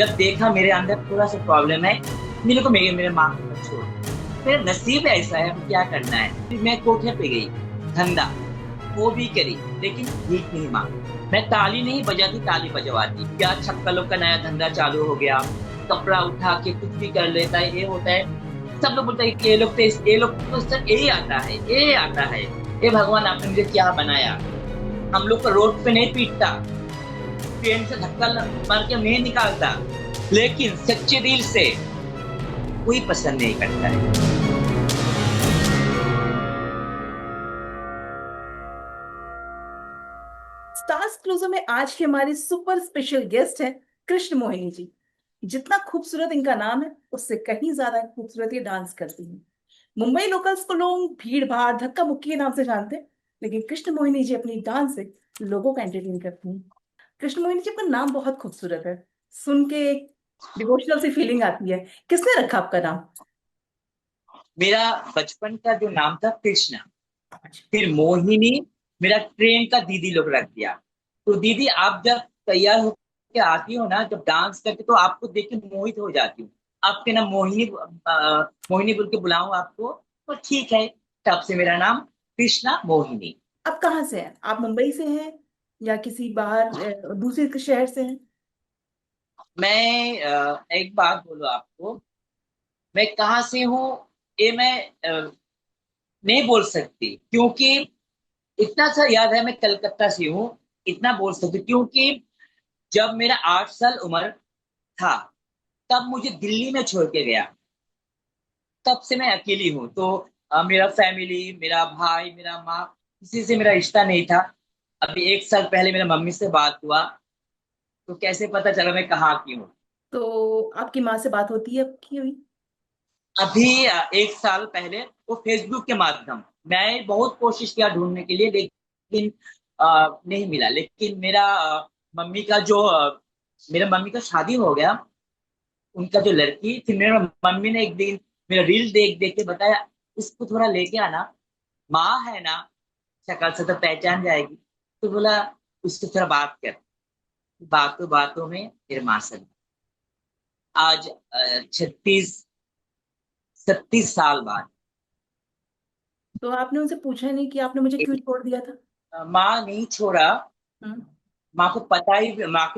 जब देखा मेरे अंदर थोड़ा सा प्रॉब्लम है, मेरे को मेरे मेरे माँ को मत छोड़। मेरा नसीब ऐसा है, अब क्या करना है। फिर मैं कोठे पे गई, धंधा वो भी करी, लेकिन भीख नहीं मांगी। मैं ताली नहीं बजाती, ताली बजवाती। क्या छक्कलों का नया धंधा चालू हो गया, कपड़ा उठा के कुछ भी कर लेता है, ये होता है। सब लोग बोलते हैं कि ये लोग तो सर यही आता है, ये आता है। ये भगवान आपने मुझे क्या बनाया। हम लोग को रोड पे नहीं पीटता, ट्रेन से धक्का मार के नहीं निकालता, लेकिन सच्चे दिल से कोई पसंद नहीं करता है। स्टार्स क्लोजर में आज की हमारी सुपर स्पेशल गेस्ट है कृष्ण मोहिनी जी। जितना खूबसूरत इनका नाम है उससे कहीं ज्यादा खूबसूरत ये डांस करती हैं। मुंबई लोकल्स को लोग भीड़ भाड़ धक्का मुक्की के नाम से जानते हैं, लेकिन कृष्ण मोहिनी जी अपनी डांस से लोगों का एंटरटेन करती हैं। कृष्ण मोहिनी जी, आपका नाम बहुत खूबसूरत है। सुन के एक डिवोशनल सी फीलिंग आती है। किसने रखा आपका नाम? मेरा बचपन का जो नाम था कृष्णा, फिर मोहिनी मेरा ट्रेन का दीदी लोग रख दिया। तो दीदी आप जब तैयार होकर आती हो ना, जब डांस करके, तो आपको देख के मोहित हो जाती हूँ। आपके नाम मोहिनी, मोहिनी बोल के बुलाऊं आपको, तो ठीक है। तब से मेरा नाम कृष्णा मोहिनी। आप कहाँ से हैं? आप मुंबई से हैं या किसी बाहर दूसरे शहर से हैं? मैं एक बात बोलूं आपको, मैं कहाँ से हूँ ये मैं नहीं बोल सकती, क्योंकि इतना सा याद है मैं कलकत्ता से हूँ। इतना बोल सकती क्योंकि जब मेरा 8 साल उम्र था, तब मुझे दिल्ली में छोड़ के गया। तब से मैं अकेली हूँ। तो मेरा फैमिली, मेरा भाई, मेरा माँ, किसी से मेरा रिश्ता नहीं था। अभी 1 साल पहले मेरा मम्मी से बात हुआ, तो कैसे पता चला मैं कहाँ की हूँ। तो आपकी माँ से बात होती है आपकी हुई? अभी 1 साल पहले वो फेसबुक के माध्यम, मैं बहुत कोशिश किया ढूंढने के लिए, लेकिन नहीं मिला। लेकिन मेरा मम्मी का जो मेरा मम्मी का शादी हो गया, उनका जो लड़की थी, मेरे मम्मी ने एक दिन मेरा रील देख देख के बताया, इसको थोड़ा लेके आना, माँ है ना, शक्ल से तो पहचान जाएगी। तो बोला उससे थोड़ा बात कर। बातों बातों में फिर माँ से आज 36 37 साल बाद तो आपने उनसे पूछा नहीं कि आपने मुझे क्यों छोड़ दिया था? माँ नहीं छोड़ा। हम्म। माँ को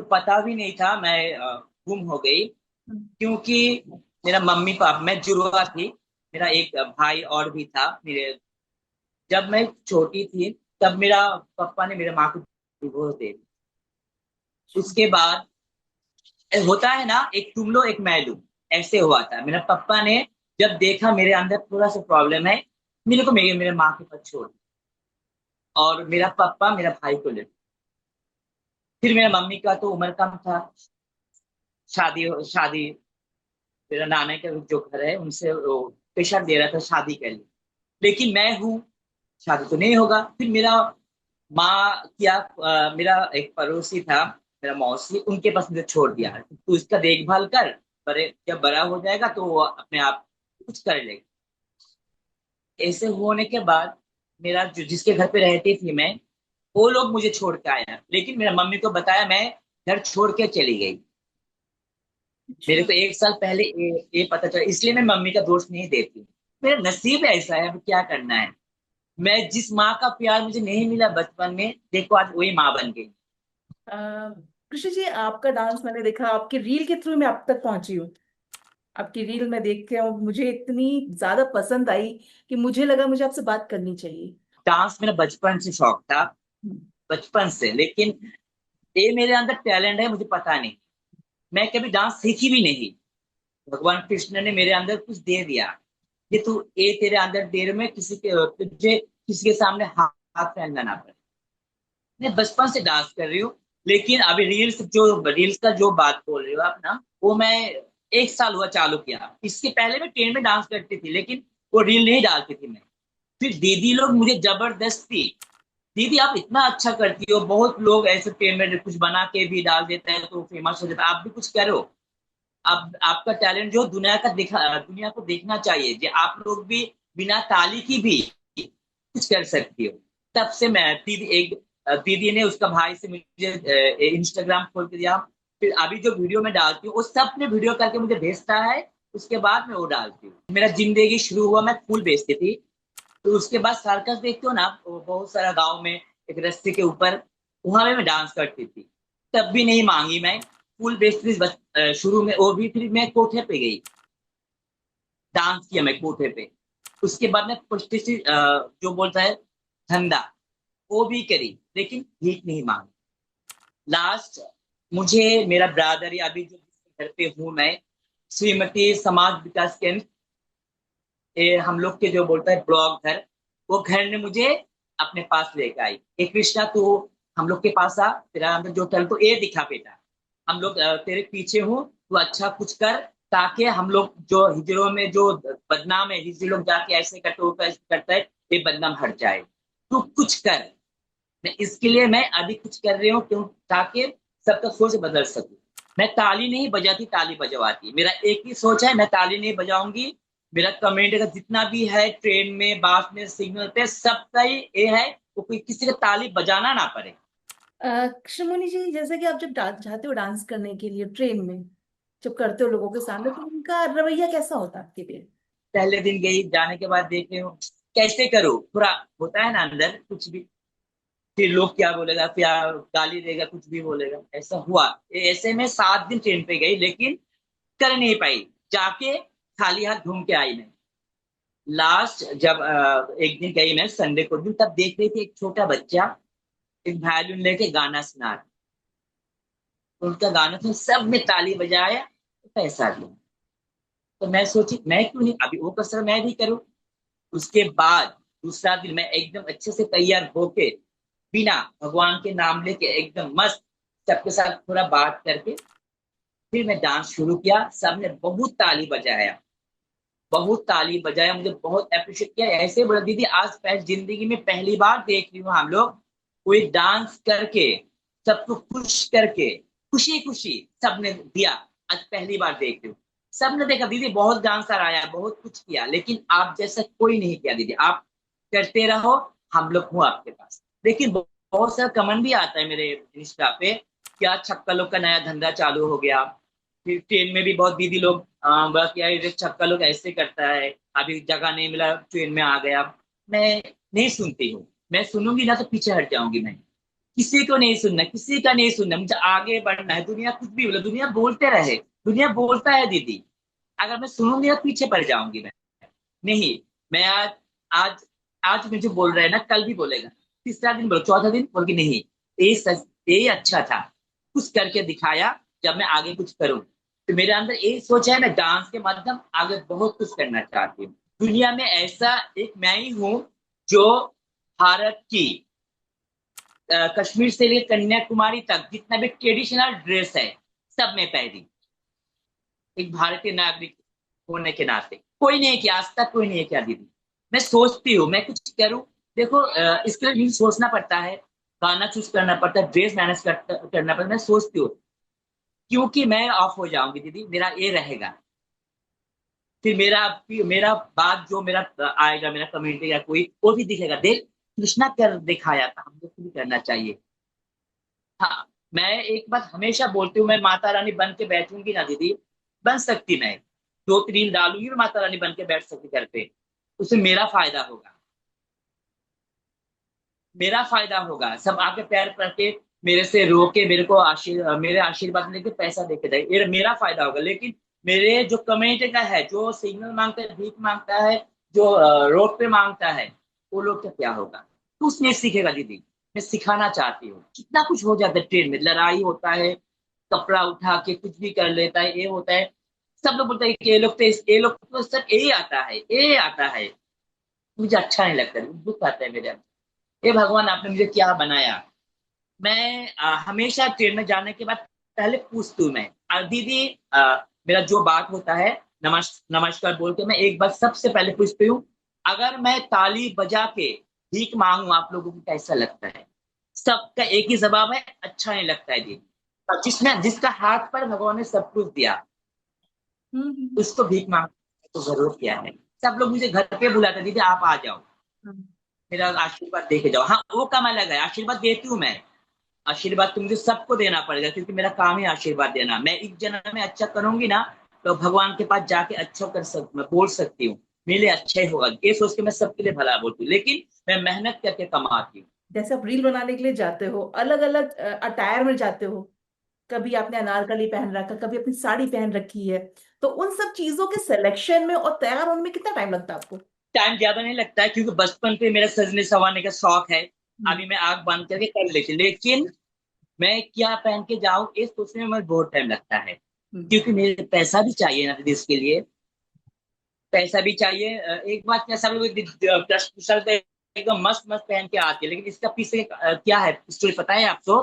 पता भी नहीं था मैं गुम हो गई। हम्म। क्योंकि मेरा मम्मी पापा, मैं जुड़वा थी, मेरा एक भाई और भी था मेरे। जब मैं छोटी थी, तब मेरा पापा ने मेरे माँ को डिवोर्स दे दिया। उसके बाद होता है ना, एक तुम लो एक मैं लूं, ऐसे हुआ था। मेरा पापा ने जब देखा मेरे अंदर थोड़ा सा प्रॉब्लम है, मेरे को मेरे मेरे माँ के पास छोड़ दिया, और मेरा पापा मेरा भाई को ले लिया। फिर मेरा मम्मी का तो उम्र कम था, शादी मेरा नाना का जो घर है उनसे वो प्रेशर दे रहा था शादी के लिए। लेकिन मैं हूँ, शादी तो नहीं होगा। फिर मेरा माँ क्या, मेरा एक पड़ोसी था, मेरा मौसी, उनके पास मुझे छोड़ दिया, तू इसका देखभाल कर, बड़े जब बड़ा हो जाएगा तो वो अपने आप कुछ कर लेगा। ऐसे होने के बाद मेरा जो जिसके घर पे रहती थी मैं, वो लोग मुझे छोड़ के आया, लेकिन मेरा मम्मी को बताया, मैं घर छोड़ के चली गई। मेरे अच्छा। को 1 साल पहले ये पता चला, इसलिए मैं मम्मी का दोष नहीं देती हूँ। मेरा नसीब ऐसा है, अब क्या करना है। मैं जिस माँ का प्यार मुझे नहीं मिला बचपन में, देखो आज वही माँ बन गई। कृषि जी, आपका डांस मैंने देखा, आपके रील के थ्रू मैं आप तक पहुंची हूँ। आपकी रील मैं देख के और मुझे इतनी ज्यादा पसंद आई कि मुझे लगा मुझे आपसे बात करनी चाहिए। डांस मेरा बचपन से शौक था, हम्म। बचपन से। लेकिन ये मेरे अंदर टैलेंट है, मुझे पता नहीं। मैं कभी डांस सीखी भी नहीं। भगवान कृष्ण ने मेरे अंदर कुछ दे दिया कि तू, ये तेरे अंदर देर में किसी के तुझे किसी के सामने हाथ हाथ फैलाना ना पड़े। मैं बचपन से डांस कर रही हूँ। लेकिन अभी रील्स का जो बात बोल रही हो आप ना, वो मैं 1 साल हुआ चालू किया। इसके पहले मैं ट्रेन में डांस करती थी, लेकिन वो रील नहीं डालती थी मैं। फिर दीदी लोग मुझे जबरदस्ती, दीदी आप इतना अच्छा करती हो, बहुत लोग ऐसे पेमेंट कुछ बना के भी डाल देते हैं तो फेमस हो जाता है, आप भी कुछ करो। अब आपका टैलेंट जो दुनिया को देखना चाहिए, जो आप लोग भी बिना ताली की भी कुछ कर सकती हो। तब से मैं दीदी ने उसका भाई से मुझे इंस्टाग्राम खोल के दिया। फिर अभी जो वीडियो मैं डालती हूँ वो सब ने वीडियो करके मुझे भेजता है, उसके बाद मैं वो डालती हूँ। मेरा जिंदगी शुरू हुआ, मैं फूल बेचती थी, तो उसके बाद सर्कस देखते हो ना, वो बहुत सारा गांव में एक रस्ते के ऊपर, वहां पे मैं डांस करती थी। तब भी नहीं मांगी मैं, फूल बेचती थी शुरू में वो भी। फिर मैं कोठे पे गई, डांस किया मैं कोठे पे। उसके बाद मैं प्रोस्टिट्यूट जो बोलता है धंधा, वो भी करी, लेकिन भीख नहीं मांगी। लास्ट मुझे मेरा ब्रादर, या अभी जो जिसके घर पे हूँ मैं, श्रीमती समाज विकास केंद्र, ये हम लोग के जो बोलता है ब्लॉक घर, वो घर ने मुझे अपने पास लेकर आई। एक कृष्णा तो हम लोग के पास आ, तेरा अंदर जो टैलेंट तो ये दिखा बेटा, हम लोग तेरे पीछे हूँ, तू अच्छा कुछ कर, ताकि हम लोग जो हिजड़ों में जो बदनाम है, हिजड़े लोग जाके ऐसे करते, वो ऐसे करता है, ये बदनाम हट जाए, तू कुछ कर। मैं इसके लिए मैं अभी कुछ कर रही हूँ, क्यों, ताकि सबका सोच बदल सकूं। मैं ताली नहीं बजाती, ताली बजवाती, मेरा एक ही सोच है, मैं ताली नहीं बजाऊंगी। मेरा कमेंट का जितना भी है, ट्रेन में, बस में, सिग्नल पे, सबका ही ये है, वो कोई किसी का ताली बजाना ना पड़े। कृष्णमुनि जी, जैसे कि आप जब जाते हो डांस करने के लिए ट्रेन में, जब करते हो लोगों के सामने, तो उनका रवैया कैसा होता है आपके लिए? पहले दिन गई, जाने के बाद देख रही हूँ कैसे करूँ, पूरा होता है ना अंदर कुछ भी, फिर लोग क्या बोलेगा, क्या गाली देगा, कुछ भी बोलेगा, ऐसा हुआ। ऐसे में 7 दिन ट्रेन पे गई, लेकिन कर नहीं पाई, जाके खाली हाथ घूम के आई मैं। लास्ट जब एक दिन गई मैं संडे को दिन, तब देख रही थी एक छोटा बच्चा एक वायलिन लेके गाना सुना रहा। उनका गाना तो सब में ताली बजाया, तो पैसा दिया। तो मैं सोची मैं क्यों नहीं, अभी वो कसर मैं भी करूं। उसके बाद दूसरा दिन मैं एकदम अच्छे से तैयार होके, बिना भगवान के नाम लेके एकदम मस्त, सबके साथ थोड़ा बात करके, फिर मैं डांस शुरू किया। सबने बहुत ताली बजाया, बहुत ताली बजाया, मुझे बहुत अप्रिशिएट किया। ऐसे बोला दीदी आज पहले जिंदगी में पहली बार देख रही हूँ हम लोग कोई डांस करके, सबको खुश करके, खुशी खुशी सबने दिया। आज पहली बार देख रही हूँ। सबने देखा दीदी बहुत डांसर आया, बहुत कुछ किया, लेकिन आप जैसा कोई नहीं किया दीदी, आप करते रहो, हम लोग हूँ आपके पास। लेकिन बहुत सारा कमेंट भी आता है मेरे इंस्टा पे, क्या छक्का लोग का नया धंधा चालू हो गया। फिर ट्रेन में भी बहुत दीदी लोग बोला कि यार ये छक्का लोग ऐसे करता है, अभी जगह नहीं मिला, ट्रेन में आ गया। मैं नहीं सुनती हूँ, मैं सुनूंगी ना तो पीछे हट जाऊंगी मैं। किसी को नहीं सुनना, किसी का नहीं सुनना, मुझे आगे बढ़ना है। दुनिया कुछ भी बोले, दुनिया बोलते रहे, दुनिया बोलता है दीदी, अगर मैं सुनूंगी तो पीछे पड़ जाऊंगी मैं। नहीं, मैं आज आज आज मुझे बोल रहा है ना, कल भी बोलेगा, तीसरा दिन बोलो, चौथा दिन बोल के नहीं, ये सच, ये अच्छा था, कुछ करके दिखाया, जब मैं आगे कुछ करूं। तो मेरे अंदर ये सोच है, मैं डांस के माध्यम आगे बहुत कुछ करना चाहती हूँ। दुनिया में ऐसा एक मैं ही हूँ जो भारत की कश्मीर से लेकर कन्याकुमारी तक जितना भी ट्रेडिशनल ड्रेस है, सब में पहनी, एक भारतीय नागरिक होने के नाते। कोई नहीं किया आज तक, कोई नहीं किया दीदी। मैं सोचती हूँ मैं कुछ करूँ। देखो इसके लिए मुझे सोचना पड़ता है, गाना चूज करना पड़ता है, ड्रेस मैनेज करना पड़ता है। मैं सोचती हूँ, क्योंकि मैं ऑफ हो जाऊंगी दीदी, मेरा ये रहेगा, फिर मेरा मेरा बात जो मेरा आएगा, मेरा कम्युनिटी या कोई, वो भी दिखेगा, देख कृष्णा कर दिखाया था, हमको भी करना चाहिए। हाँ, मैं एक बात हमेशा बोलती हूँ, मैं माता रानी बन के बैठूंगी ना दीदी, बन सकती मैं, 2 3 डालूंगी, मैं माता रानी बन के बैठ सकती घर पे, उससे मेरा फायदा होगा, मेरा फायदा होगा। सब आके पैर करके मेरे से रो के मेरे को मेरे आशीर्वाद लेके पैसा देके जाए, ये मेरा फायदा होगा। लेकिन मेरे जो कम्युनिटी का है, जो सिग्नल मांगता है, भीख मांगता है, जो रोड पे मांगता है, वो लोग का क्या होगा? तो उसने सीखेगा दीदी, मैं सिखाना चाहती हूँ। कितना कुछ हो जाता है, ट्रेन में लड़ाई होता है, कपड़ा उठा के कुछ भी कर लेता है, ये होता है। सब लोग बोलते हैं कि ये लोग तो सर ये आता है, ये आता है। मुझे अच्छा नहीं लगता, दुख आता है मेरे अंदर। ये भगवान आपने मुझे क्या बनाया। मैं हमेशा ट्रेन में जाने के बाद पहले पूछती हूँ मैं, दीदी मेरा जो बात होता है, नमस्कार बोल के मैं एक बार सबसे पहले पूछती हूँ, अगर मैं ताली बजा के भीख मांगू आप लोगों को कैसा लगता है? सबका एक ही जवाब है, अच्छा नहीं लगता है दीदी। और जिसका हाथ पर भगवान ने सब कुछ दिया, हम्म। उसको भीख मांगने तो जरूरत क्या है? सब लोग मुझे घर पे बुलाते, दीदी आप आ जाओ, हम्म। मेरा आशीर्वाद दे के जाओ। हाँ, वो काम अलग है, आशीर्वाद देती हूँ मैं, आशीर्वाद तो मुझे सबको देना पड़ेगा, क्योंकि मेरा काम है आशीर्वाद देना। मैं एक जन्म में अच्छा करूंगी ना, तो भगवान के पास जाके अच्छा मैं बोल सकती हूँ मेरे लिए अच्छा ही होगा, ये सोच के मैं सबके लिए भला बोलती हूँ। लेकिन मैं मेहनत करके कमाती हूँ। जैसे आप रील बनाने के लिए जाते हो, अलग अलग अटायर में जाते हो, कभी आपने अनारकली पहन रखा, कभी अपनी साड़ी पहन रखी है, तो उन सब चीजों के सिलेक्शन में और तैयार होने में कितना टाइम लगता है आपको? टाइम ज्यादा नहीं लगता है, क्योंकि बचपन पे मेरा सजने संवारने का शौक है। हम्म। अभी मैं आंख बंद करके कर लेती, लेकिन मैं क्या पहन के जाऊं ये सोचने में मुझे बहुत टाइम लगता है। हम्म। क्योंकि मेरे पैसा भी चाहिए ना दीदी, इसके लिए पैसा भी चाहिए। एक बात क्या, सब लोग शर्ट एकदम मस्त मस्त पहन के आते हैं, लेकिन इसका पीछे क्या है स्टोरी पता है आपको?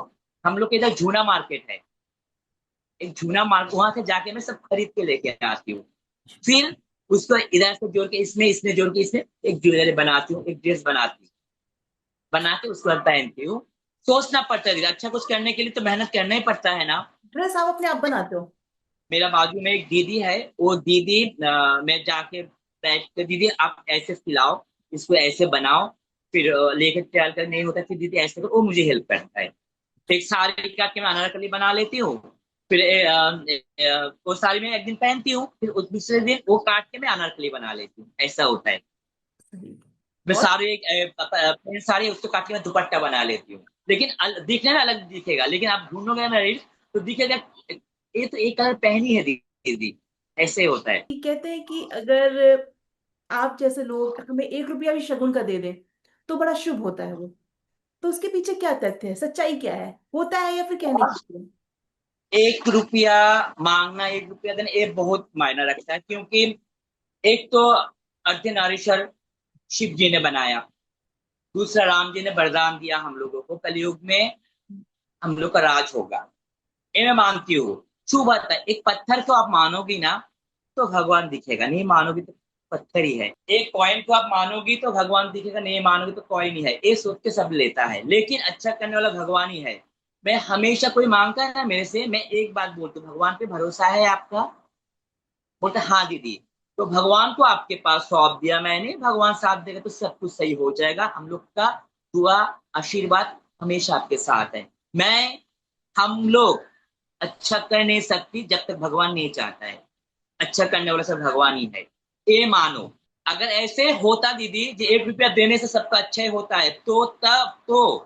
हम लोग के इधर जूना मार्केट है, एक जूना मार्केट, वहां से जाके मैं सब खरीद के लेके आती हूँ। फिर उसको इधर से जोड़ के इसमें, इसमें जोड़ के इसमें एक ज्वेलरी बनाती हूँ, एक ड्रेस बनाती हूँ, बना के उसको बाद पहनती हूँ। सोचना पड़ता है दीदी, अच्छा कुछ करने के लिए तो मेहनत करना ही पड़ता है ना। ड्रेस आप अपने आप बनाते हो? मेरा बाजू में एक दीदी है, वो दीदी मैं जाके बैठ के, दीदी आप ऐसे सिलाओ, इसको ऐसे बनाओ, फिर लेकर तैयार कर, नहीं होता फिर दीदी ऐसे करो, वो मुझे हेल्प करता है। एक साड़ी काट के मैं अनारकली बना लेती हूँ। फिर वो साड़ी में एक दिन पहनती हूँ, फिर उस दूसरे दिन वो काट के मैं अनारकली बना लेती हूँ, ऐसा होता है। सही। मैं बहुत। साड़ी एक प्रिंट साड़ी है, उसको काट के मैं दुपट्टा बना लेती हूँ। लेकिन दिखने में अलग दिखेगा, लेकिन आप ढूंढोगे ना रील, तो दिखेगा ये तो एक कलर पहनी है दीदी, ऐसे होता है। कहते हैं कि अगर आप जैसे लोग हमें 1 रुपया भी शगुन का दे दें तो बड़ा शुभ होता है वो। तो उसके पीछे क्या तथ्य है, सच्चाई क्या है, होता है या फिर कहने की है? 1 रुपया मांगना, 1 रुपया देना, ये बहुत मायना रखता है। क्योंकि एक तो अर्धनारीश्वर शिव जी ने बनाया, दूसरा राम जी ने वरदान दिया हम लोगों को, कलयुग में हम लोग का राज होगा, ये मैं मानती हूँ। छू बात है, एक पत्थर को आप मानोगी ना तो भगवान दिखेगा, नहीं मानोगी तो पत्थर ही है। एक कॉइन को आप मानोगी तो भगवान दिखेगा, नहीं मानोगी तो कॉइन ही है, ये सोच के सब लेता है, लेकिन अच्छा करने वाला भगवान ही है। मैं हमेशा, कोई मांगता है ना मेरे से, मैं एक बात बोलती हूँ, भगवान पे भरोसा है आपका? बोलते हाँ दीदी। तो भगवान को आपके पास सौंप दिया मैंने, भगवान साथ देगा तो सब कुछ सही हो जाएगा। हम लोग का दुआ आशीर्वाद हमेशा आपके साथ है। मैं हम लोग अच्छा कर नहीं सकती जब तक भगवान नहीं चाहता है। अच्छा करने वाला सब भगवान ही है, ये मानो। अगर ऐसे होता दीदी कि 1 रुपया देने से सबका अच्छा ही होता है, तो तब तो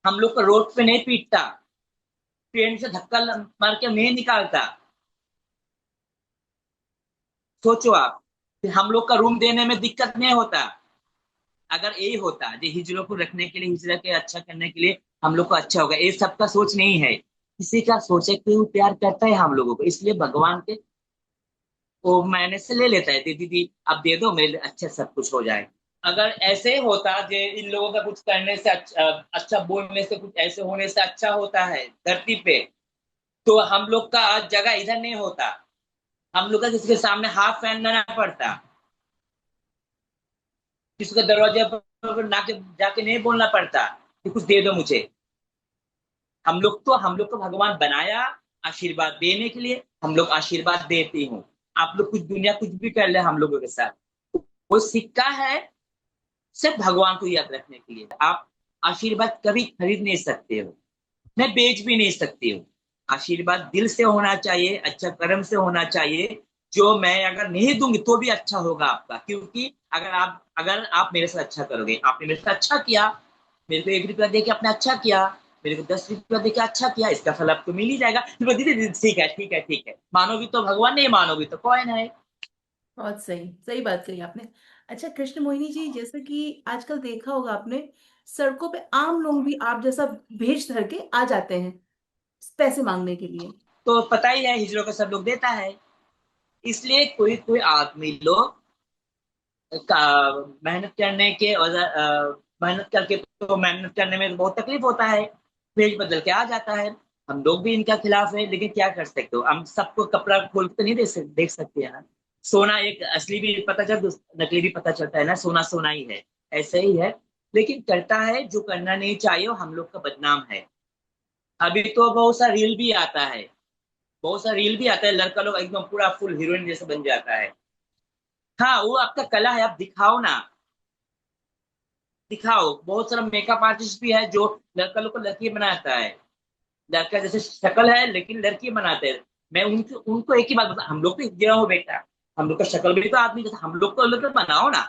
हम लोग को रोड पे नहीं पीटता, ट्रेन से धक्का मार के नहीं निकालता। सोचो आप, कि हम लोग का रूम देने में दिक्कत नहीं होता। अगर यही होता जो हिजड़ों को रखने के लिए, हिजड़ा के अच्छा करने के लिए हम लोग को अच्छा होगा, ये सबका सोच नहीं है। किसी का सोच है कि वो प्यार करता है हम लोगों को, इसलिए भगवान के वो मैंने से ले लेता है, दीदी दी अब दे दो मेरे लिए अच्छा सब कुछ हो जाए। अगर ऐसे होता जो इन लोगों का कुछ करने से अच्छा, अच्छा बोलने से, कुछ ऐसे होने से अच्छा होता है धरती पे, तो हम लोग का आज जगह इधर नहीं होता, हम लोग का किसी के सामने हाथ फैलाना पड़ता, किसी के दरवाजे पर ना जाके नहीं बोलना पड़ता कि कुछ दे दो मुझे। हम लोग को भगवान बनाया आशीर्वाद देने के लिए, हम लोग आशीर्वाद देते हूँ। आप लोग कुछ दुनिया कुछ भी कर ले हम लोगों के साथ, वो सिक्का है सिर्फ भगवान को याद रखने के लिए। आप आशीर्वाद कभी खरीद नहीं सकते हो, मैं बेच भी नहीं सकती हूँ। आशीर्वाद दिल से होना चाहिए, अच्छा कर्म से होना चाहिए। जो मैं अगर नहीं दूंगी तो भी अच्छा होगा आपका, क्योंकि अगर आप मेरे साथ अच्छा करोगे, आपने मेरे साथ अच्छा किया, मेरे को 1 रुपया दे के आपने अच्छा किया, मेरे को 10 रुपया दे के अच्छा किया, इसका फल आपको मिल ही जाएगा। फिर बोलती थी, ठीक है ठीक है ठीक है, मानोगी तो भगवान, नहीं मानोगी तो कौन है। बहुत सही, सही बात कही आपने। अच्छा कृष्ण मोहिनी जी, जैसे कि आजकल देखा होगा आपने, सड़कों पे आम लोग भी आप जैसा भेष धर के आ जाते हैं पैसे मांगने के लिए। तो पता ही है हिजड़ों का सब लोग देता है, इसलिए कोई कोई आदमी लोग मेहनत करने के और मेहनत करके, तो मेहनत करने में तो बहुत तकलीफ होता है, पेज बदल के आ जाता है। हम लोग भी इनका खिलाफ है, लेकिन क्या कर सकते हो, हम सबको कपड़ा खोल के तो नहीं देख सकते हैं ना। सोना एक असली भी पता चल, नकली भी पता चलता है ना, सोना सोना ही है, ऐसे ही है। लेकिन करता है जो करना नहीं चाहिए, वो हम लोग का बदनाम है। अभी तो बहुत सा रील भी आता है, बहुत सा रील भी आता है, लड़का लोग एकदम पूरा फुल हीरोइन जैसे बन जाता है। हाँ वो आपका कला है, आप दिखाओ ना। दिखाओ। बहुत सारा मेकअप आर्टिस्ट भी है जो लड़का लोग को लड़की बनाता है, लड़का जैसे शक्ल है लेकिन लड़की बनाते हैं। मैं उनको उनको एक ही बात बता, हम लोग तो एक जगह हो बेटा, हम लोग का शक्ल भी तो आदमी जैसा, हम लोग को मतलब बनाओ ना।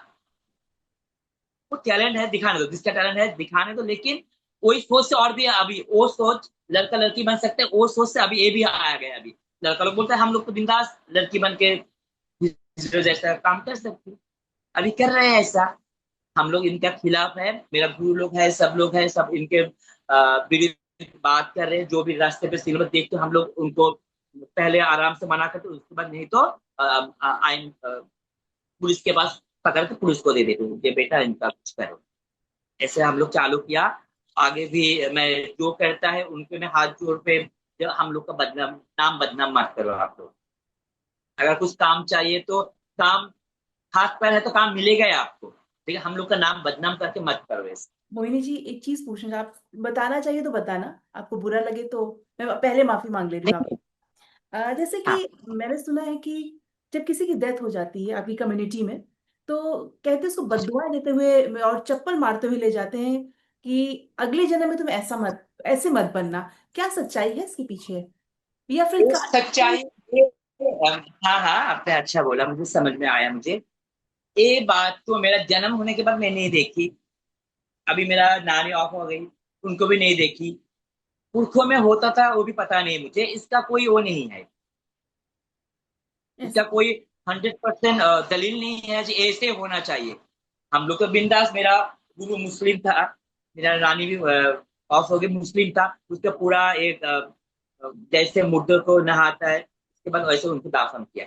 वो टैलेंट है दिखाने दो, जिसका टैलेंट है दिखाने दो, लेकिन वही सोच से और भी अभी वो सोच लड़का लड़की बन सकते हैं, वो सोच से अभी ये भी आ गया। अभी लड़का लोग बोलते हैं हम लोग तो बिंदास लड़की बन के जैसा काम कर सकते हैं। अभी कर रहे हैं ऐसा। हम लोग इनका खिलाफ है, मेरा गुरु लोग है, सब लोग है, सब इनके विरुद्ध बात कर रहे हैं। जो भी रास्ते पे सिल्वर देखते हम लोग उनको पहले आराम से मना करते, उसके बाद नहीं तो आइन पुलिस के पास पकड़ के पुलिस को दे देते ये बेटा इनका कुछ करो। ऐसे हम लोग चालू किया। आगे भी मैं जो करता है उनके मैं हाथ जोड़ पे, जब हम लोग का बदनाम नाम बदनाम मत करो आप लोग। अगर कुछ काम चाहिए तो काम, हाथ पैर है तो काम मिलेगा ही आपको, लेकिन हम लोग का नाम बदनाम करके मत करो ऐसे। मोहिनी जी, एक चीज पूछना, आप बताना चाहिए तो बताना, आपको बुरा लगे तो मैं पहले माफी मांग ले रही हूँ आप। नहीं। जैसे हाँ। कि मैंने सुना है कि जब किसी की डेथ हो जाती है आपकी कम्युनिटी में, तो कहते हैं उसको बददुआएं देते हुए और चप्पल मारते हुए ले जाते हैं कि अगले जन्म में तुम ऐसा मत, ऐसे मत बनना। क्या सच्चाई है इसके पीछे, या फिर ये सच्चाई हाँ हाँ, आपने अच्छा बोला, मुझे समझ में आया। मुझे ये बात तो मेरा जन्म होने के बाद मैं नहीं देखी। अभी मेरा नानी ऑफ हो गई, उनको भी नहीं देखी। पुरखों में होता था वो भी पता नहीं मुझे, इसका कोई वो नहीं है। इसका ऐसा? कोई 100% दलील नहीं है कि ऐसे होना चाहिए। हम लोग तो बिंदास, मेरा गुरु मुस्लिम था, मेरा रानी भी ऑफ हो गई, मुस्लिम था। उसका पूरा एक जैसे मुर्दों को नहाता है उसके बाद वैसे उनको दाफन किया।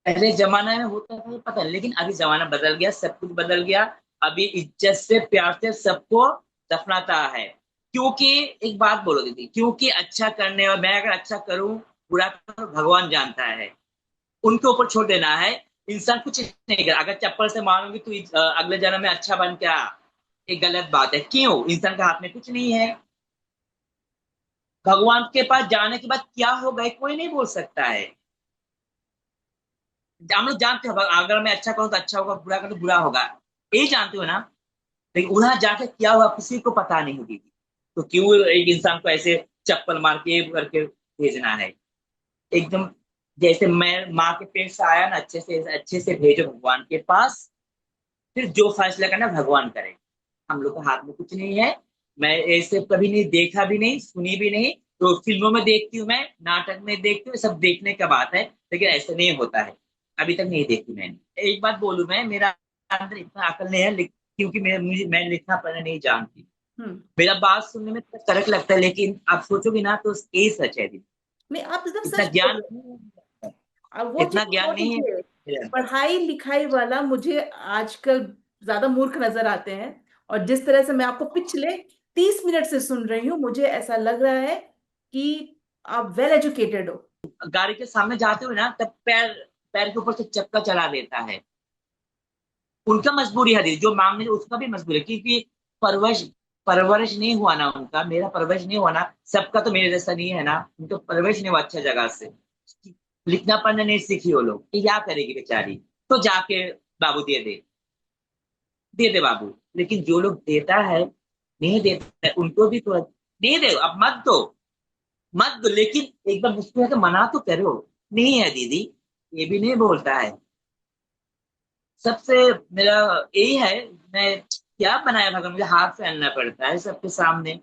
पहले जमाना में होता था पता नहीं, लेकिन अभी जमाना बदल गया, सब कुछ बदल गया। अभी इज्जत से प्यार से सबको दफनाता है। क्योंकि एक बात बोलो दीदी, क्योंकि अच्छा करने, और मैं अगर अच्छा करूं बुरा करूं भगवान जानता है, उनके ऊपर छोड़ देना है। इंसान कुछ नहीं कर, अगर चप्पल से मारूंगी तो अगले जन्म में अच्छा बन क्या, ये गलत बात है। क्यों, इंसान के हाथ में कुछ नहीं है। भगवान के पास जाने के बाद क्या होगा ये कोई नहीं बोल सकता है। हम लोग जानते हो अगर मैं अच्छा करूँ तो अच्छा होगा, बुरा करूँ तो बुरा होगा, यही जानते हो ना। लेकिन वहां जाके क्या हुआ किसी को पता नहीं होगी। तो क्यों एक इंसान को ऐसे चप्पल मार के करके भेजना है। एकदम जैसे मैं माँ के पेट से आया ना, अच्छे से भेजो भगवान के पास। फिर जो फैसला करना भगवान करे, हम लोग के हाथ में कुछ नहीं है। मैं ऐसे कभी नहीं देखा भी नहीं, सुनी भी नहीं। तो फिल्मों में देखती हूँ, मैं नाटक में देखती हूँ, सब देखने का बात है, लेकिन ऐसा नहीं होता है। अभी तक नहीं देखी मैंने। एक बात बोलूं, मैं मेरा अंदर इतना अकल नहीं है, क्योंकि मैं लिखना पढ़ना नहीं जानती। हम्म। मेरा बात सुनने में थोड़ा फर्क लगता है, लेकिन आप सोचोगे ना तो ये सच है दीदी। नहीं, आप एकदम इतना सच बोल ज्ञान, रहे हैं। अब वो चीज इतना ज्ञान छोड़ नहीं है दीजिए, मेरे अंदर। पढ़ाई लिखाई वाला मुझे आजकल ज्यादा मूर्ख नजर आते हैं। और जिस तरह से मैं आपको पिछले 30 मिनट से सुन रही हूँ, मुझे ऐसा लग रहा है कि आप वेल एजुकेटेड हो। गाड़ी के सामने जाते हुए ना तब पैर पैर के ऊपर से चक्का चला देता है। उनका मजबूरी है दीदी, जो मांगने उसका भी मजबूरी है, क्योंकि परवरिश परवरिश नहीं हुआ ना उनका, मेरा परवरिश नहीं हुआ ना, सबका तो मेरे जैसा नहीं है ना, उनका परवरिश नहीं हुआ अच्छा जगह से। लिखना पढ़ना नहीं सीखी वो लोग, ये क्या करेगी बेचारी। तो जाके बाबू दे दे बाबू। लेकिन जो लोग देता है, नहीं देता है, उनको भी तो नहीं दे, अब मत दो, मत दो, लेकिन एक बार मुश्किल है तो मना तो करो। नहीं है दीदी, ये भी नहीं बोलता है। सबसे मेरा यही है, मैं क्या बनाया भगवान, मुझे हाथ फैलना पड़ता है सबके सामने।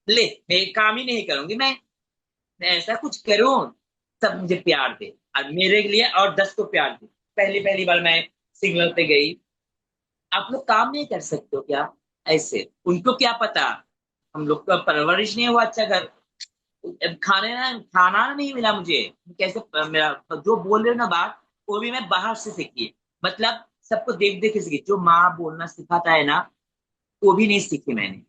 ले मैं एक काम ही नहीं करूंगी, मैं ऐसा कुछ करूं सब मुझे प्यार दे, और मेरे लिए और 10 को प्यार दे। पहली पहली बार मैं सिग्नल पे गई, आप लोग काम नहीं कर सकते हो क्या ऐसे। उनको क्या पता, हम लोग का परवरिश नहीं हुआ अच्छा घर, खाना नहीं मिला मुझे। कैसे मेरा जो बोल रहे हो ना बात, वो भी मैं बाहर से सीखी है। मतलब सबको देख देख के सीखी, जो माँ बोलना सिखाता है ना वो भी नहीं सीखी मैंने।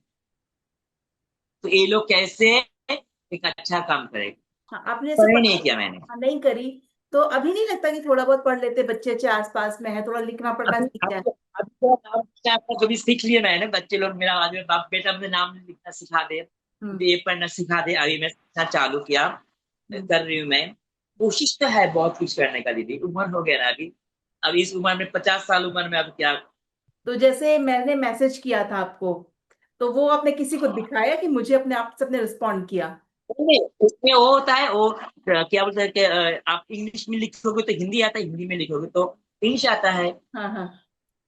तो ये लोग कैसे एक अच्छा काम करेगा, हाँ, आपने ऐसे पढ़ाई नहीं पढ़ाई किया मैंने। नहीं करी, तो अभी नहीं लगता कि थोड़ा बहुत पढ़ लेते, बच्चे अच्छे आसपास में है, थोड़ा लिखना पढ़ना अभी सीख अब जाए? अब तो आपका कभी सीख लिया मैंने, बच्चे लोग मेरा आज में बाप बेटा मुझे नाम लिखना सिखा दे, हम्म। मुझे ये पढ़ना सिखा दे, अभी मैं सीखना चालू किया, हम्म। कर रही हूँ मैं। कोशिश तो है बहुत कुछ करने का दीदी, उम्र हो गया ना अभी। अब इस उम्र में 50 साल उम्र में अब क्या तो जैसे मैंने मैसेज किया था आपको, तो वो आपने किसी को दिखाया कि मुझे अपने आप से आपने रिस्पॉन्ड किया? नहीं, उसमें वो होता है वो क्या बोलते हैं कि आप इंग्लिश में लिखोगे तो हिंदी आता है, हिंदी में लिखोगे तो इंग्लिश आता है। हाँ हाँ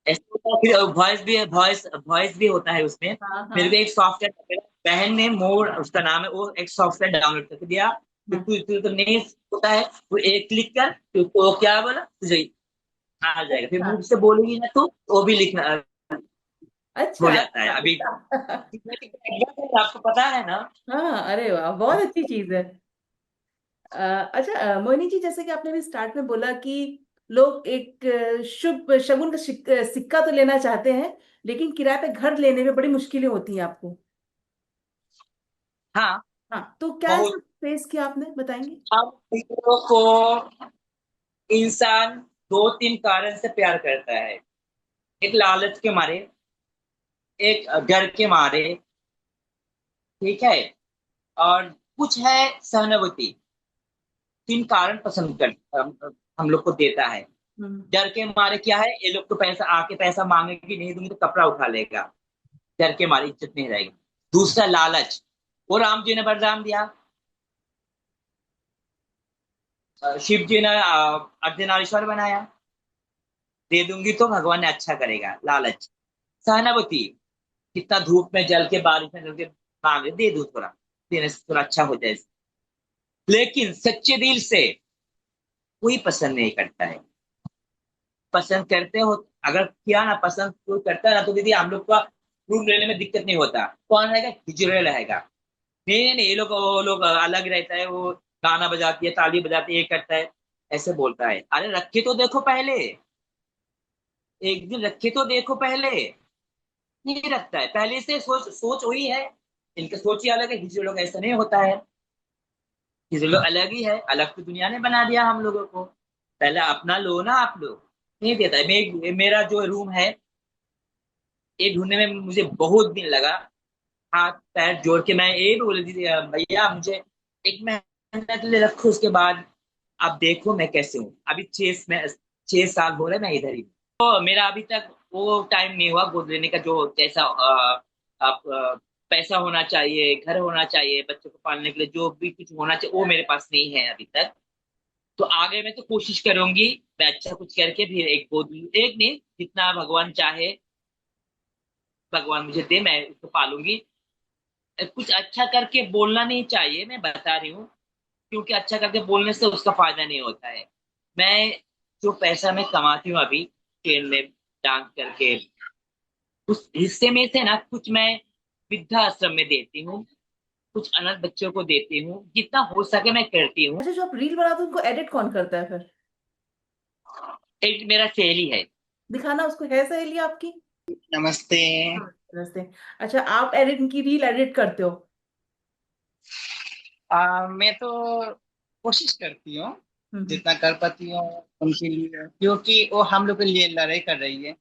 ऐसे होता है। फिर वॉइस भी होता है उसमें। हाँ मेरे को हाँ एक सॉफ्टवेयर बहन ने मोर उसका नाम है, वो एक सॉफ्टवेयर डाउनलोड करके दिया कि हाँ। तू तो नहीं होता है, तू एक क्लिक कर तो क्या बोला तुझे आ जाएगा, फिर अच्छा मुंह से बोलेगी ना तो वो भी लिखना हो अच्छा जाता है अभी। अच्छा। आपको पता है ना। हाँ, अरे वाह, बहुत अच्छी चीज है। अच्छा, मोहिनी जी, जैसे कि आपने भी स्टार्ट में बोला कि लोग एक शुभ शगुन का सिक्का तो लेना चाहते हैं, लेकिन किराए पे घर लेने में बड़ी मुश्किलें होती हैं आपको। हाँ, हाँ, तो क्या ऐसा बहुत। फेस किया आपने, बताएंगे? हम लोगों को इंसान दो तीन कारण से प्यार करता है। एक लालच के मारे, एक डर के मारे, ठीक है, और कुछ है सहानुभूति। तीन कारण पसंद कर हम लोग को देता है। हम्म। डर के मारे क्या है, ये लोग तो पैसा आके पैसा मांगेगी, नहीं दूंगी तो कपड़ा उठा लेगा। डर के मारे इज्जत नहीं रहेगी। दूसरा लालच, वो राम जी ने वरदान दिया, शिव जी ने अर्धनारीश्वर बनाया, दे दूंगी तो भगवान ने अच्छा करेगा, लालच। सहानुभूति, कितना धूप में जल के बारिश में जल के मांगे, दे दूं थोड़ा, देने से थोड़ा अच्छा हो जाए। लेकिन सच्चे दिल से कोई पसंद नहीं करता है। पसंद करते हो, अगर किया ना, पसंद कोई करता है ना, तो दीदी हम लोग का रूम लेने में दिक्कत नहीं होता। कौन रहेगा, हिजड़े रहेगा। नहीं नहीं नहीं, ये लोग वो लोग अलग रहता है, वो गाना बजाती है, ताली बजाती है, ये करता है, ऐसे बोलता है। अरे रखे तो देखो पहले, एक दिन रखे तो देखो पहले। नहीं रखता है, पहले से सोच सोच वही है। इनका सोच ही अलग है, हिजड़े लोग ऐसा नहीं होता है। हिजड़े लोग अलग ही है, अलग तो दुनिया ने बना दिया हम लोगों को। पहले अपना लो ना आप लोग। नहीं देता है। मेरा जो रूम है, ये ढूंढने में मुझे बहुत दिन लगा। हाथ पैर जोड़ के मैं ये बोल दी भैया मुझे एक महीना के लिए रखो, उसके बाद आप देखो मैं कैसे हूँ। अभी 6 साल हो रहे मैं इधर ही हूँ। तो मेरा अभी तक वो टाइम नहीं हुआ गोद लेने का, जो जैसा आप पैसा होना चाहिए, घर होना चाहिए, बच्चों को पालने के लिए जो भी कुछ होना चाहिए, वो मेरे पास नहीं है अभी तक। तो आगे मैं तो कोशिश करूंगी, मैं अच्छा कुछ करके फिर एक गोद लूं। एक नहीं, जितना भगवान चाहे, भगवान मुझे दे, मैं उसको पालूंगी। कुछ अच्छा करके बोलना नहीं चाहिए, मैं बता रही हूँ, क्योंकि अच्छा करके बोलने से उसका फायदा नहीं होता है। मैं जो पैसा मैं कमाती हूँ अभी ट्रेन में डांस करके, उस हिस्से में से ना कुछ मैं वृद्धा आश्रम में देती हूँ, कुछ अनाथ बच्चों को देती हूँ, जितना हो सके मैं करती हूँ। अच्छा, जो आप रील बनाते हो उनको एडिट कौन करता है फिर? एक मेरा सहेली है। दिखाना उसको, है सहेली आपकी? नमस्ते। हाँ, नमस्ते। अच्छा, आप एडिट की रील एडिट करते हो? मैं तो कोशिश करती हूँ हम्म। जितना कर पाती हूँ उनके लिए, क्योंकि वो हम लोग के लिए लड़ाई कर रही है,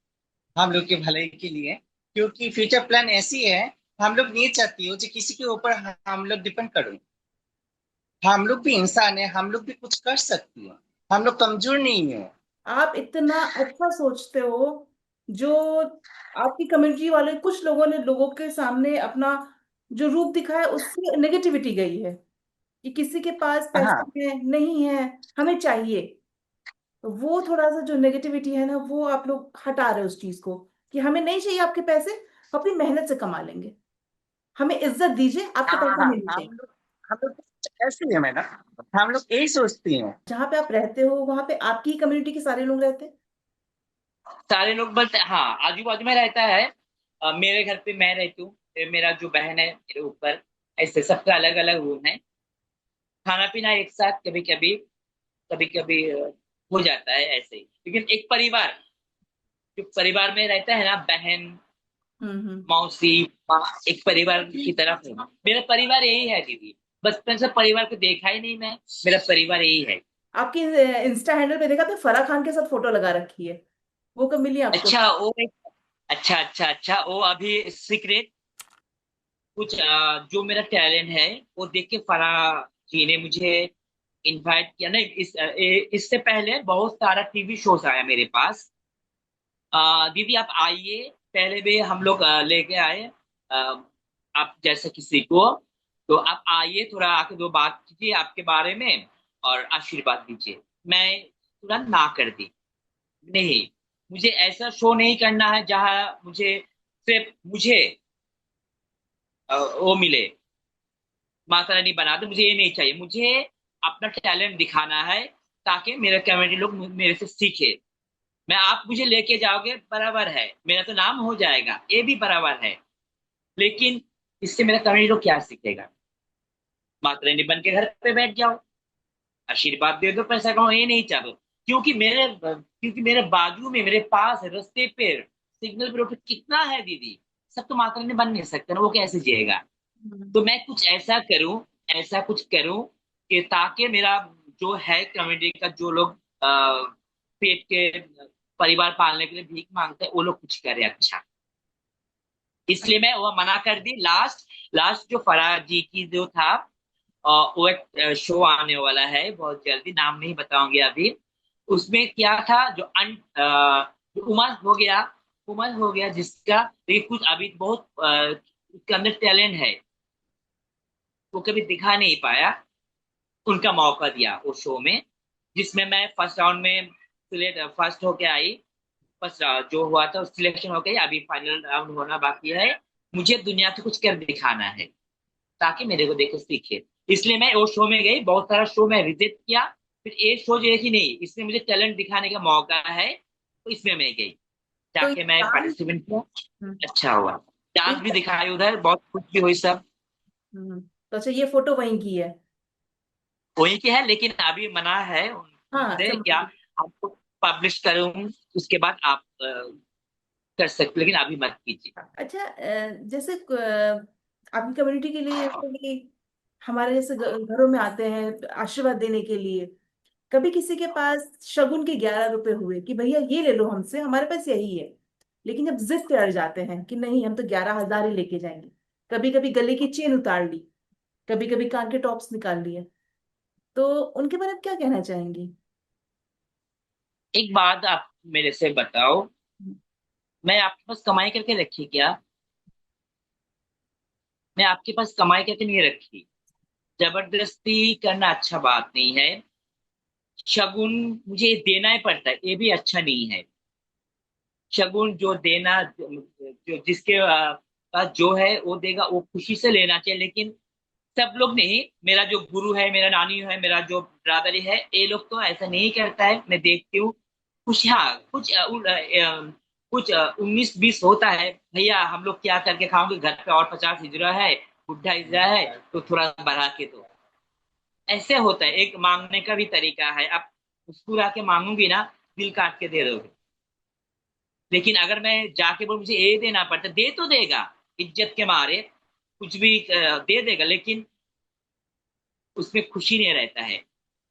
हम लोग के भलाई के लिए। क्योंकि फ्यूचर प्लान ऐसी है, हम लोग नहीं चाहती हो कि किसी के ऊपर हम लोग डिपेंड करो। हम लोग भी इंसान है, हम लोग भी कुछ कर सकती हो, हम लोग कमजोर नहीं है। आप इतना अच्छा सोचते हो। जो आपकी कम्युनिटी वाले कुछ लोगों ने लोगों के सामने अपना जो रूप दिखाया, उससे नेगेटिविटी गई है कि किसी के पास हाँ पैसे है नहीं है, हमें चाहिए। तो वो थोड़ा सा जो नेगेटिविटी है ना, वो आप लोग हटा रहे हो उस चीज को, कि हमें नहीं चाहिए आपके पैसे, हम अपनी मेहनत से कमा लेंगे, हमें इज्जत दीजिए, आपके हाँ पैसा हाँ, नहीं चाहिए। हम लोग ऐसे ही है मैडम, हम लोग यही सोचती हैं। जहाँ पे आप रहते हो वहां पे आपकी कम्युनिटी के सारे लोग रहते हैं? सारे लोग बोलते हैं, हाँ आजू बाजू में रहता है। मेरे घर पे मैं रहती हूँ, फिर मेरा जो बहन है मेरे ऊपर, ऐसे सबका अलग अलग रूम है। खाना पीना एक साथ, कभी कभी कभी कभी हो जाता है ऐसे ही। लेकिन एक परिवार, जो परिवार में रहता है ना, बहन, हम्म। मौसी, माँ, एक परिवार की तरफ है। मेरा परिवार यही है दीदी। बचपन से परिवार को देखा ही नहीं मैं, मेरा परिवार यही है। आपकी इंस्टा हैंडल पे देखा था फराह खान के साथ फोटो लगा रखी है, वो कब मिली आपको? अच्छा वो अच्छा अच्छा अच्छा, वो अभी सीक्रेट कुछ जो मेरा टैलेंट है वो देख के फराह जी ने मुझे इनवाइट किया। नहीं, इससे पहले बहुत सारा टीवी शोज आया मेरे पास। दीदी आप आइए, पहले भी हम लोग लेके आए आप जैसे किसी को, तो आप आइए, थोड़ा आके दो बात कीजिए आपके बारे में और आशीर्वाद दीजिए। मैं तुरंत ना कर दी, नहीं, मुझे ऐसा शो नहीं करना है जहां मुझे सिर्फ मुझे वो मिले, माता रानी बना दे, मुझे ये नहीं चाहिए। मुझे अपना टैलेंट दिखाना है ताकि मेरे कम्युनिटी लोग मेरे से सीखे। मैं, आप मुझे लेके जाओगे बराबर है, मेरा तो नाम हो जाएगा, ये भी बराबर है, लेकिन इससे मेरा कम्युनिटी लोग क्या सीखेगा? माता रानी बन के घर पे बैठ जाओ, आशीर्वाद दे दो, पैसा कमाओ, ये नहीं चाहते। क्योंकि मेरे बाजू में, मेरे पास रास्ते पे, सिग्नल पे कितना है दीदी, सब तो माता रानी बन नहीं सकते ना, वो कैसे जिएगा? तो मैं कुछ ऐसा करूं, ऐसा कुछ करूं कि ताकि मेरा जो है कम्युनिटी का जो लोग पेट के परिवार पालने के लिए भीख मांगते हैं, वो लोग कुछ करे अच्छा। इसलिए मैं वो मना कर दी। लास्ट लास्ट जो फराह जी की जो था, वो एक शो आने वाला है बहुत जल्दी, नाम नहीं बताऊंगी अभी। उसमें क्या था, जो उमर हो गया, उमर हो गया जिसका, लेकिन कुछ अभी बहुत उसके अंदर टैलेंट है, वो कभी दिखा नहीं पाया, उनका मौका दिया उस शो में, जिसमें मैं फर्स्ट राउंड में सिलेक्ट फर्स्ट होके आई। फर्स्ट जो हुआ था सिलेक्शन हो गई, अभी फाइनल राउंड होना बाकी है। मुझे दुनिया से कुछ कर दिखाना है ताकि मेरे को देखे सीखे। इसलिए मैं वो शो में गई, बहुत सारा शो मैं रिजेक्ट किया, फिर एक शो जो है कि नहीं, इसमें मुझे टैलेंट दिखाने का मौका है, तो इसमें मैं गई, तो ये जाके मैं डांस। पार्टिसिपेंट किया। हम्म, अच्छा हुआ, तो डांस भी दिखाई उधर, बहुत खुश भी हुई सब। तो अच्छा, ये फोटो वहीं की है? वही की है, लेकिन अभी मना है हाँ, उनसे, समझ क्या गई। आपको पब्लिश करूं, उसके बाद आप कर सकते, लेकिन अभी मत कीजिए। अच्छा, जैसे आपकी कम्युनिटी के लिए, जैसे कि हमारे जैसे घरों में आते हैं आशीर्वाद देने के लिए, कभी किसी के पास शगुन के 11 रुपए हुए कि भैया ये ले लो हमसे, हमारे पास यही है, लेकिन जब जिद पे अड़ जाते हैं कि नहीं हम तो 11,000 ही लेके जाएंगे, कभी कभी गले की चेन उतार ली, कभी कभी कान के टॉप्स निकाल लिए, तो उनके बारे में क्या कहना चाहेंगी? एक बात आप मेरे से बताओ, मैं आपके पास कमाई करके रखी क्या? मैं आपके पास कमाई करके नहीं रखी। जबरदस्ती करना अच्छा बात नहीं है। शगुन मुझे देना ही पड़ता है, ये भी अच्छा नहीं है। शगुन जो देना, जो जिसके पास जो है वो देगा, वो खुशी से लेना चाहिए, लेकिन सब लोग नहीं। मेरा जो गुरु है, मेरा नानी है, मेरा जो ब्रादरी है, ये लोग तो ऐसा नहीं करता है, मैं देखती हूँ। कुछ, हाँ, कुछ 19-20 होता है, भैया हम लोग क्या करके खाओगे, घर पे और 50 हिजड़ा है, बुढ़ा हिजड़ा है, तो थोड़ा बढ़ा के दो। ऐसे होता है, एक मांगने का भी तरीका है। अब मुस्कुरा के मांगूंगी ना, दिल काट के दे दोगे। लेकिन अगर मैं जाके बोल मुझे ये देना पड़ता, दे तो देगा, इज्जत के मारे कुछ भी दे देगा, लेकिन उसमें खुशी नहीं रहता है।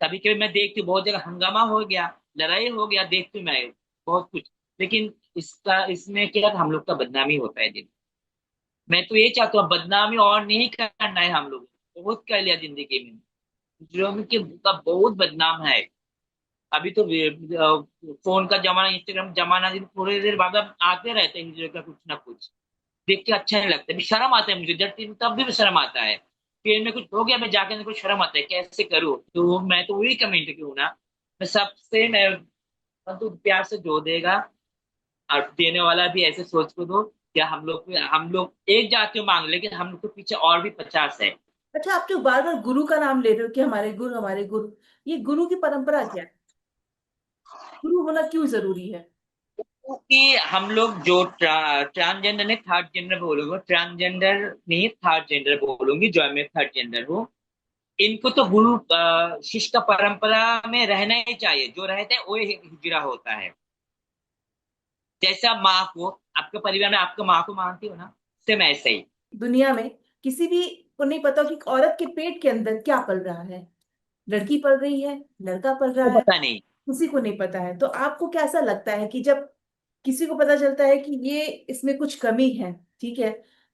कभी कभी मैं देखती हूँ बहुत जगह हंगामा हो गया, लड़ाई हो गया, देखती हूँ मैं बहुत कुछ, लेकिन इसका इसमें क्या, हम लोग का बदनामी होता है दिन। मैं तो ये चाहता हूँ बदनामी और नहीं करना है, हम लोग बहुत कर लिया जिंदगी में, जो कि का बहुत बदनाम है। अभी तो फोन का जमाना, इंस्टाग्राम जमाना, दिन थोड़ी देर बाद अब आते रहते हैं हिजड़े का कुछ ना कुछ, देख के अच्छा नहीं लगता, भी शर्म आता है मुझे, डरती हूँ, तब भी शर्म आता है। फिर में कुछ हो गया, मैं जाके कुछ शर्म आता है, कैसे करूँ, तो मैं तो वही कमेंट क्यों ना, मैं तो प्यार से जो देगा, और देने वाला भी ऐसे सोच को दो, क्या हम लोग एक जाति मांग, लेकिन हम लोग के पीछे और भी 50 है। अच्छा, आप जो बार बार गुरु का नाम ले रहे हो कि हमारे गुरु हमारे गुरु, ये गुरु की परंपरा क्या है? गुरु होना क्यों जरूरी है? क्योंकि हम लोग जो ट्रांसजेंडर नहीं, थर्ड जेंडर बोलूंगा, ट्रांसजेंडर नहीं, थर्ड जेंडर बोलूंगी, जो मैं थर्ड जेंडर हूँ, इनको तो गुरु शिष्य का परंपरा में रहना ही चाहिए, जो रहते हैं वो हिजरा होता है। जैसे आप माँ को, आपके परिवार में आपका माँ को मानती हो ना, सेम ऐसे ही। दुनिया में किसी भी को नहीं पता कि एक औरत के पेट के अंदर क्या पल रहा है, लड़की पल रही है, लड़का पल रहा वो है, पता नहीं। किसी को नहीं पता है। तो आपको कैसा लगता है कि जब किसी को पता चलता है कि ये इसमें कुछ कमी है, ठीक है,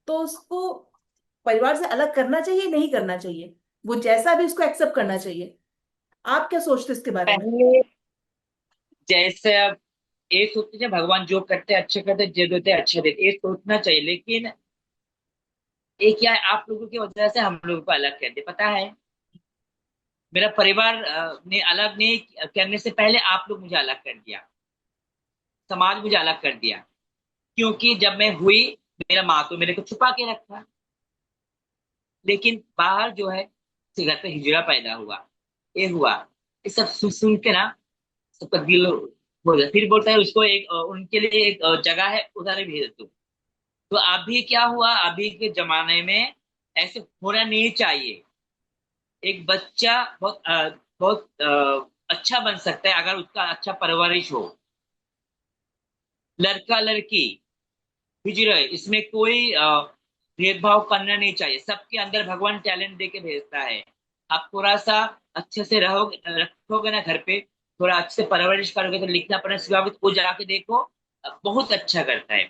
तो उसको परिवार से अलग करना चाहिए, नहीं करना चाहिए, वो जैसा भी उसको एक्सेप्ट करना चाहिए? आप क्या सोचते हैं इसके बारे में? पहले जैसे ये सोचते हैं भगवान जो करते हैं अच्छे करते हैं, जो देते हैं अच्छा देते हैं, ये सोचना चाहिए। लेकिन ये क्या है, आप लोगों की वजह से हम लोगों को अलग कर दिया, पता है। मेरा परिवार ने अलग नहीं करने से पहले आप लोग मुझे अलग कर दिया, समाज मुझे अलग कर दिया। क्योंकि जब मैं हुई, मेरा माँ तो मेरे को छुपा के रखा, लेकिन बाहर जो है इसी घर पे हिजड़ा पैदा हुआ, ये हुआ। ये सब सुन सुन के ना सबका दिल हो जाए। फिर बोलता है उसको एक उनके लिए एक जगह है, उधर भेज दो। तो अभी क्या हुआ, अभी के जमाने में ऐसे होना नहीं चाहिए। एक बच्चा बहुत अच्छा बन सकता है अगर उसका अच्छा परवरिश हो। लड़का लड़की हिजड़ा है, इसमें कोई भेदभाव करना नहीं चाहिए। सबके अंदर भगवान टैलेंट दे के भेजता है। आप थोड़ा सा अच्छे से रहोगे, रखोगे ना घर पे, थोड़ा अच्छे से परवरिश करोगे तो लिखना पढ़ना सिखाओगे तो वो जाके देखो बहुत अच्छा करता है।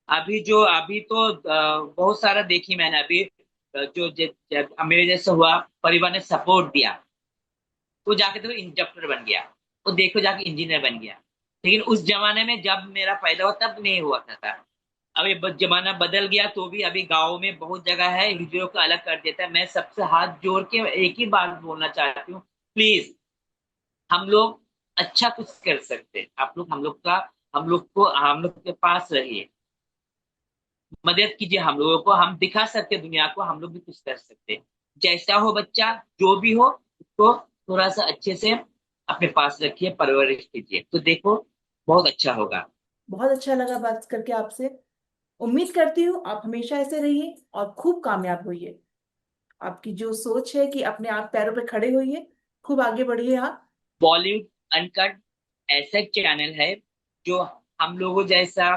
अभी तो बहुत सारा देखी मैंने अभी। मेरे जैसा हुआ, परिवार ने सपोर्ट दिया, वो जाके तो इंस्ट्रक्टर बन गया, वो देखो जाके इंजीनियर बन गया। लेकिन उस जमाने में जब मेरा पैदा हुआ तब नहीं हुआ था। अब ये जमाना बदल गया, तो भी अभी गाँव में बहुत जगह है हिजड़ों को अलग कर देता है। मैं सबसे हाथ जोड़ के एक ही बात बोलना चाहती हूँ, प्लीज हम लोग अच्छा कुछ कर सकते हैं। आप लोग हम लोग के पास रहिए, मदद कीजिए हम लोगों को। हम दिखा सकते हैं दुनिया को, हम लोग भी कुछ कर सकते हैं। जैसा हो बच्चा, जो भी हो, उसको थोड़ा सा अच्छे से अपने पास रखिए, परवरिश कीजिए, तो देखो बहुत अच्छा होगा। बहुत अच्छा लगा बात करके आपसे। उम्मीद करती हूँ आप हमेशा ऐसे रहिए और खूब कामयाब होइए। आपकी जो सोच है कि अपने आप पैरों पे खड़े होइए, खूब आगे बढ़िए आप। बॉलीवुड अनकट ऐसा चैनल है जो हम लोगों जैसा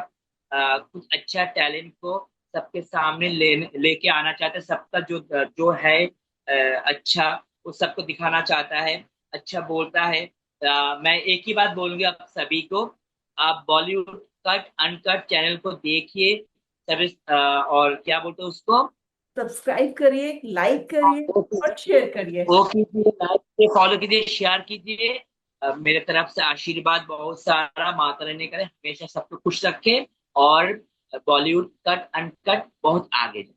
कुछ अच्छा टैलेंट को सबके सामने लेके आना चाहता है। सबका जो जो है अच्छा, वो सबको दिखाना चाहता है, अच्छा बोलता है। मैं एक ही बात बोलूंगी आप सभी को, आप बॉलीवुड कट अनकट चैनल को देखिए। सभी और क्या बोलते हैं उसको, सब्सक्राइब करिए, लाइक करिए वो और शेयर करिए। वो कीजिए, लाइक कीजिए, फॉलो कीजिए, शेयर कीजिए। मेरे तरफ से आशीर्वाद बहुत सारा, माता रानी करे हमेशा सबको खुश रखे, और बॉलीवुड कट अनकट बहुत आगे जाए।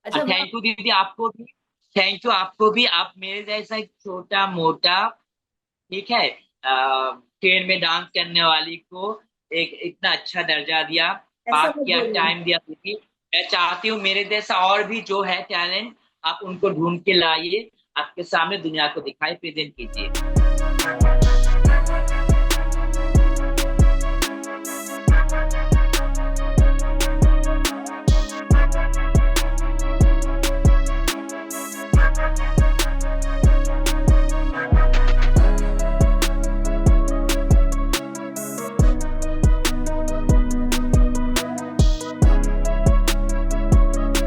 और अच्छा थैंक यू दीदी, आपको भी थैंक यू, आपको भी। आप मेरे जैसा एक छोटा मोटा, ठीक है, ट्रेन में डांस करने वाली को एक इतना अच्छा दर्जा दिया, ऐसा बात मत किया, बोलिए। टाइम दिया दीदी। मैं चाहती हूँ मेरे जैसा और भी जो है टैलेंट, आप उनको ढूंढ के लाइए, आपके सामने दुनिया को दिखाई, प्रेजेंट कीजिए।